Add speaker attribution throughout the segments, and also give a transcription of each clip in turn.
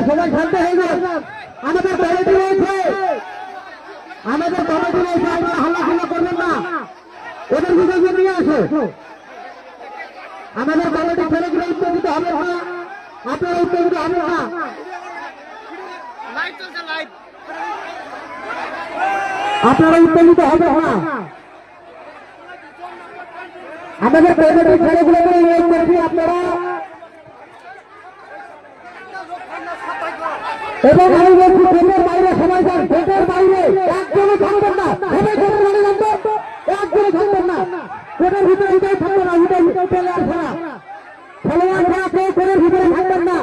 Speaker 1: সবাই শান্ত হয়ে যান। আমাদের কমিটি রয়েছে, আমাদের কমিটি রয়েছে, আপনারা হাল্লাখাল্লা করবেন না, ওদের বিজয় নিয়ে আসে। আমাদের কমিটি ছেলেগুলো উত্তেজিত হবে না, আপনারা উত্তেজিত হবে না। আপনারা উত্তেজিত হবে না। আমাদের কমিটির ছেলেগুলোকে অনুরোধ করছি আপনারা, এবং আমি বলছি ভোটের বাইরে সবাই যান, ভোটের বাইরে একজনও থাকবেন না, সবাই ভোটের বাইরে জানতো, একজনও থাকবেন না, ভোটের ভিতরে উঠেই থাকবে না, উঠে প্লেয়ার ছাড়া, খেলোয়াড় ছাড়া কেউ ভোটের ভিতরে থাকবেন না।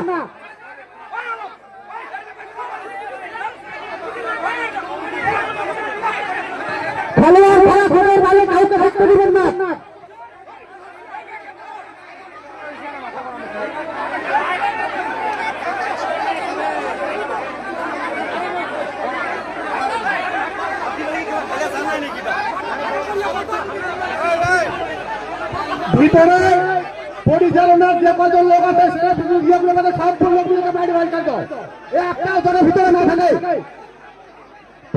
Speaker 1: খেলোয়াড় ছাড়া ভোটের বাইরে কাউকে থাকতে দিবেন না। ভিতরে পরিচালনার যে কজন লোক আছে সেগুলোকে সবগুলো লোকগুলোকে বাইরে বাইর করতো, একটাও জনের ভিতরে না থাকে।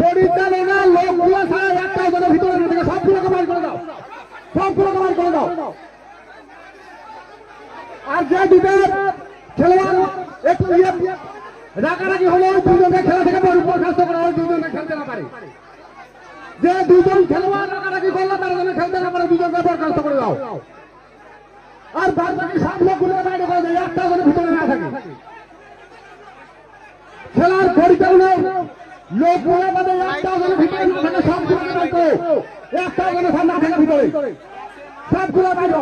Speaker 1: পরিচালনার লোকগুলো ছাড়া একটাও জনের ভিতরে না থাকে, সবগুলোকে বাইর করে দাও, সবগুলোকে বাইর করে দাও। আর যে দুটো খেলোয়াড় একটু রাগারাগি হলো ওই দুজনকে খেলা থেকে বরখাস্ত করা, ওই দুজনকে খেলতে না পারে। যে দুজন খেলোয়াড় রাগারাগি করলো তারা যেন খেলতে না পারে, দুজনকে বরখাস্ত করে দাও। আর বাকি সব লোকগুলো বাইরে করে দেয়, একটা জনের ভিতরে না থাকে। খেলার পরিচালনায় লোকগুলো বাদে একটা জনের ভিতরে না থাকে, সবগুলো বাইরে, একটা জনের না থাকে ভিতরে, সবগুলো বাইরে।